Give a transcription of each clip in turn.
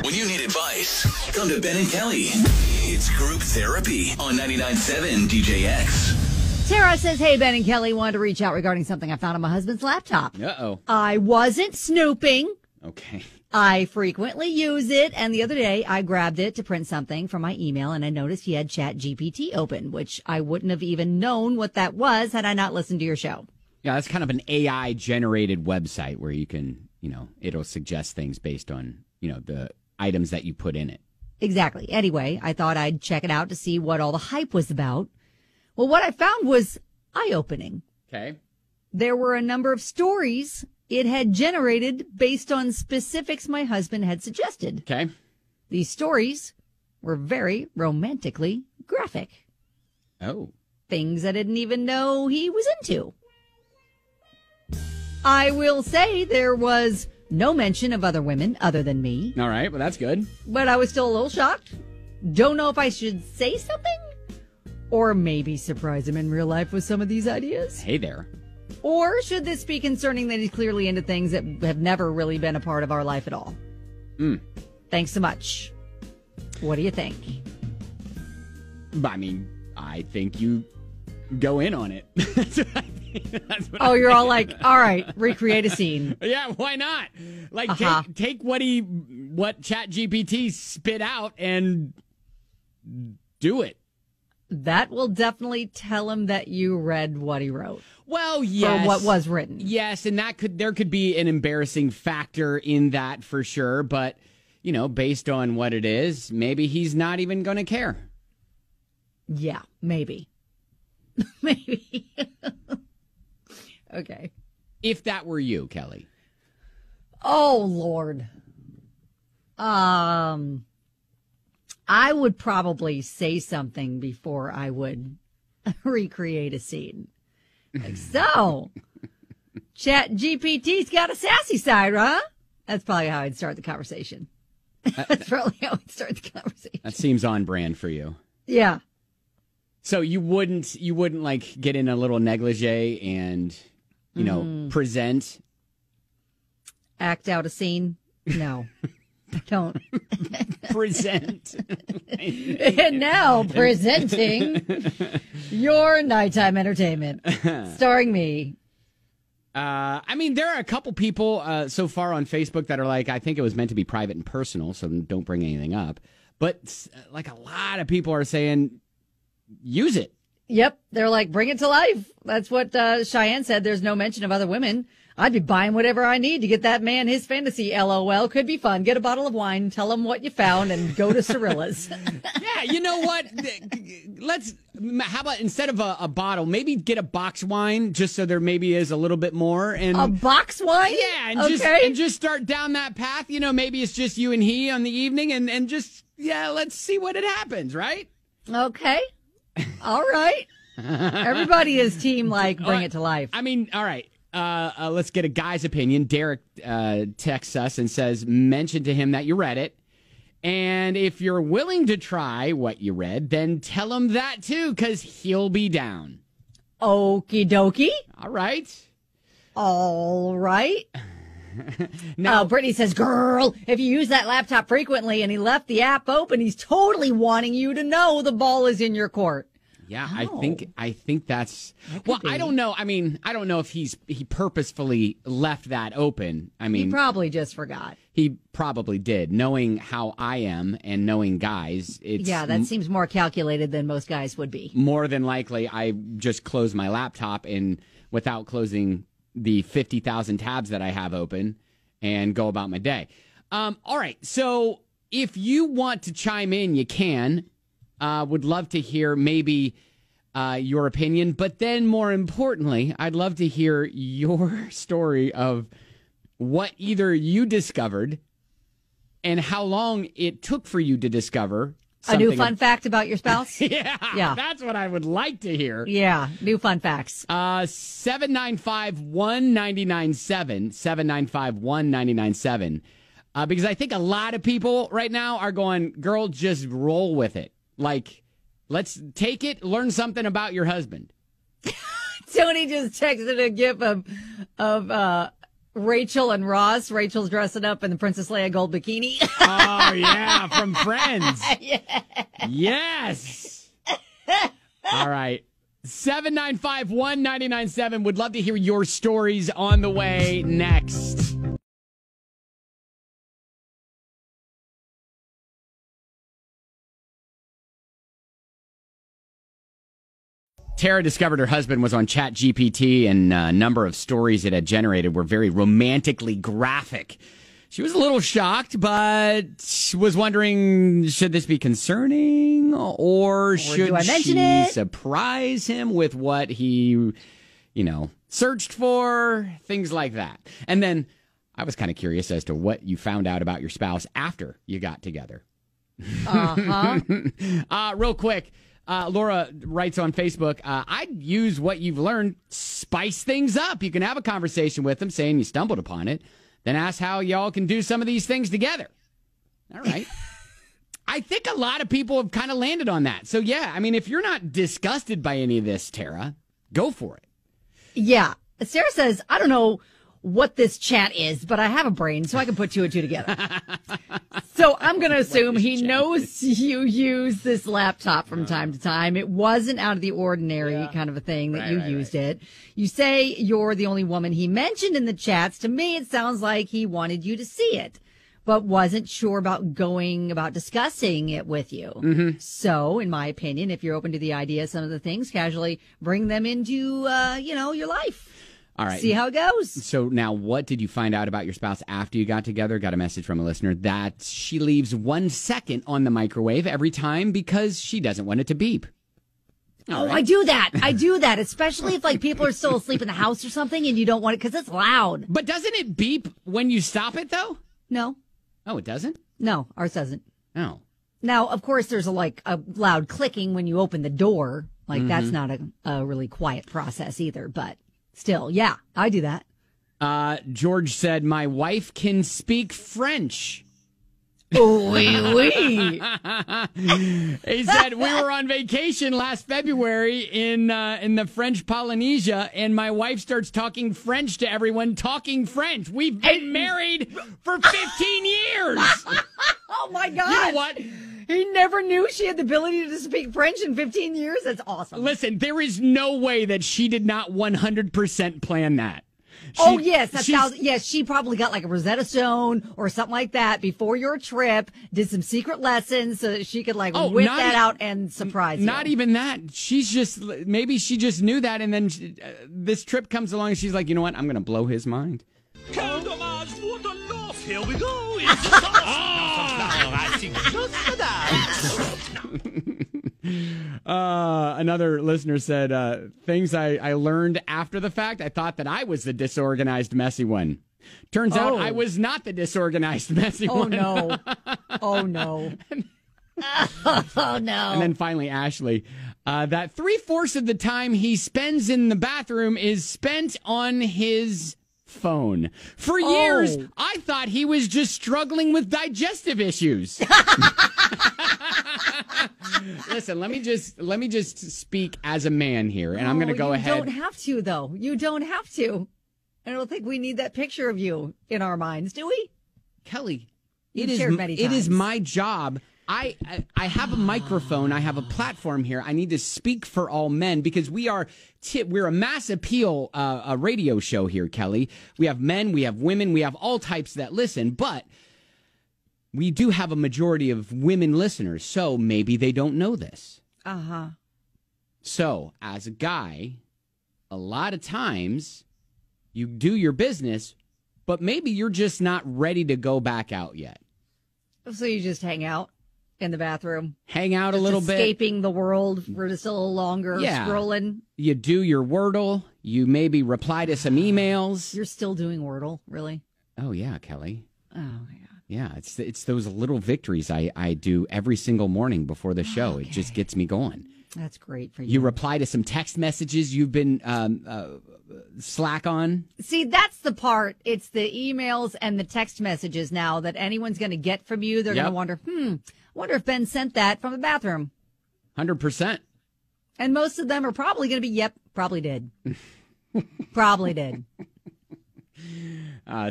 When you need advice, come to Ben and Kelly. It's group therapy on 99.7 DJX. Tara says, hey, Ben and Kelly, wanted to reach out regarding something I found on my husband's laptop. Uh-oh. I wasn't snooping. Okay. I frequently use it, and the other day I grabbed it to print something from my email, and I noticed he had ChatGPT open, which I wouldn't have even known what that was had I not listened to your show. Yeah, that's kind of an AI-generated website where you can, it'll suggest things based on, the items that you put in it. Exactly. Anyway, I thought I'd check it out to see what all the hype was about. Well, what I found was eye-opening. Okay. There were a number of stories it had generated based on specifics my husband had suggested. Okay. These stories were very romantically graphic. Oh. Things I didn't even know he was into. I will say there was no mention of other women other than me. All right. Well, that's good. But I was still a little shocked. Don't know if I should say something or maybe surprise him in real life with some of these ideas. Hey there. Or should this be concerning that he's clearly into things that have never really been a part of our life at all? Thanks so much. What do you think? I mean, I think you go in on it. That's what I think. Oh, you're all like, all right, recreate a scene. Yeah, why not? Like, take what ChatGPT spit out and do it. That will definitely tell him that you read what he wrote. Well, yes. Or what was written. Yes, and there could be an embarrassing factor in that for sure. But, based on what it is, maybe he's not even going to care. Yeah, maybe. Maybe. Okay. If that were you, Kelly. Oh, Lord. I would probably say something before I would recreate a scene. Like, so, ChatGPT's got a sassy side, huh? That's probably how I'd start the conversation. That's probably how I'd start the conversation. That seems on brand for you. Yeah. So you wouldn't like get in a little negligee and, present? Act out a scene? No. Don't. Present. And now presenting your nighttime entertainment, starring me. I mean, there are a couple people so far on Facebook that are like, I think it was meant to be private and personal, so don't bring anything up. But like a lot of people are saying, use it. Yep. They're like, bring it to life. That's what Cheyenne said. There's no mention of other women. I'd be buying whatever I need to get that man his fantasy. LOL. Could be fun. Get a bottle of wine, tell him what you found, and go to Cirilla's. Yeah, you know what? How about instead of a bottle, maybe get a box wine just so there maybe is a little bit more. And a box wine? Yeah, and just start down that path. Maybe it's just you and he on the evening and just, let's see what it happens, right? Okay. All right. Everybody is team, bring it to life. I mean, all right. Let's get a guy's opinion. Derek texts us and says, mention to him that you read it. And if you're willing to try what you read, then tell him that too, because he'll be down. Okie dokie. All right. All right. Now, Brittany says, girl, if you use that laptop frequently and he left the app open, he's totally wanting you to know the ball is in your court. Yeah, oh. I think that's well. I don't know. I mean, I don't know if he purposefully left that open. I mean, he probably just forgot. He probably did. Knowing how I am and knowing guys, that seems more calculated than most guys would be. More than likely, I just close my laptop and without closing the 50,000 tabs that I have open and go about my day. All right. So if you want to chime in, you can. Would love to hear maybe your opinion, but then more importantly, I'd love to hear your story of what either you discovered and how long it took for you to discover a new fun fact about your spouse. Yeah, that's what I would like to hear. Yeah, new fun facts. 795-1997, 795-1997. Because I think a lot of people right now are going, girl, just roll with it. Like, let's take it, learn something about your husband. Tony just texted a gif of Rachel and Ross. Rachel's dressing up in the Princess Leia gold bikini. Oh, yeah, from Friends. Yeah. Yes. All right. 795-1997. Would love to hear your stories on the way next. Tara discovered her husband was on ChatGPT, and a number of stories it had generated were very romantically graphic. She was a little shocked, but was wondering, should this be concerning, or should she surprise him with what he, searched for, things like that. And then I was kind of curious as to what you found out about your spouse after you got together. Real quick. Laura writes on Facebook, I'd use what you've learned, spice things up. You can have a conversation with them saying you stumbled upon it, then ask how y'all can do some of these things together. All right. I think a lot of people have kind of landed on that. So, yeah, I mean, if you're not disgusted by any of this, Tara, go for it. Yeah. Sarah says, I don't know what this chat is, but I have a brain, so I can put two and two together. So I'm going to assume he knows you use this laptop from time to time. It wasn't out of the ordinary kind of a thing that you used it. You say you're the only woman he mentioned in the chats. To me, it sounds like he wanted you to see it, but wasn't sure about discussing it with you. Mm-hmm. So, in my opinion, if you're open to the idea of some of the things, casually bring them into, your life. All right. See how it goes. So now what did you find out about your spouse after you got together? Got a message from a listener that she leaves 1 second on the microwave every time because she doesn't want it to beep. All right. I do that, especially if people are still asleep in the house or something and you don't want it because it's loud. But doesn't it beep when you stop it, though? No. Oh, it doesn't? No, ours doesn't. Oh. Now, of course, there's a loud clicking when you open the door. That's not a really quiet process either, but... Still, yeah, I do that. George said, my wife can speak French. Oui, oui. He said, we were on vacation last February in the French Polynesia, and my wife starts talking French to everyone, talking French. We've been married for 15 years. Oh, my God. You know what? He never knew she had the ability to speak French in 15 years? That's awesome. Listen, there is no way that she did not 100% plan that. She probably got a Rosetta Stone or something like that before your trip, did some secret lessons so that she could whip that out and surprise you. Not even that. Maybe she just knew that, and then this trip comes along and she's like, you know what? I'm going to blow his mind. Here we go. Another listener said, things I learned after the fact. I thought that I was the disorganized, messy one. Turns out I was not the disorganized, messy one. No. Oh, no. Oh, no. And then finally, Ashley, that 3/4 of the time he spends in the bathroom is spent on his phone. For years, I thought he was just struggling with digestive issues. Listen, let me just speak as a man here, and I'm going to go ahead. You don't have to, though. You don't have to. I don't think we need that picture of you in our minds, do we? Kelly, it is my job. I have a microphone. I have a platform here. I need to speak for all men because we're a mass appeal a radio show here, Kelly. We have men, we have women, we have all types that listen, but we do have a majority of women listeners, so maybe they don't know this. Uh-huh. So, as a guy, a lot of times you do your business, but maybe you're just not ready to go back out yet. So you just hang out in the bathroom. Hang out a little bit. Escaping the world for just a little longer, scrolling. You do your Wordle. You maybe reply to some emails. You're still doing Wordle, really? Oh, yeah, Kelly. Oh, my God. Yeah, it's those little victories I do every single morning before the show. Okay. It just gets me going. That's great for you. You reply to some text messages you've been slack on. See, that's the part. It's the emails and the text messages now that anyone's going to get from you. They're going to wonder, wonder if Ben sent that from the bathroom. 100%. And most of them are probably going to be, yep, probably did. Probably did.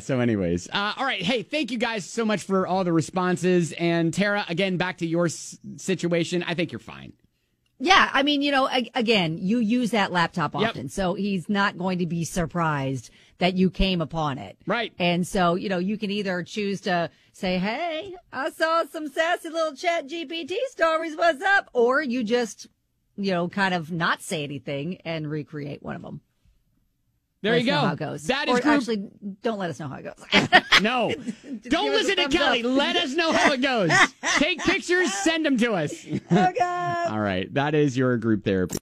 So anyways, all right. Hey, thank you guys so much for all the responses. And Tara, again, back to your situation. I think you're fine. Yeah, I mean, again, you use that laptop Yep. often, so he's not going to be surprised that you came upon it. Right. And so, you can either choose to say, hey, I saw some sassy little ChatGPT stories, what's up? Or you just, kind of not say anything and recreate one of them. There you go. How it goes. That is actually, don't let us know how it goes. No. Don't listen to Kelly. Let us know how it goes. Take pictures, send them to us. Oh, God. All right. That is your group therapy.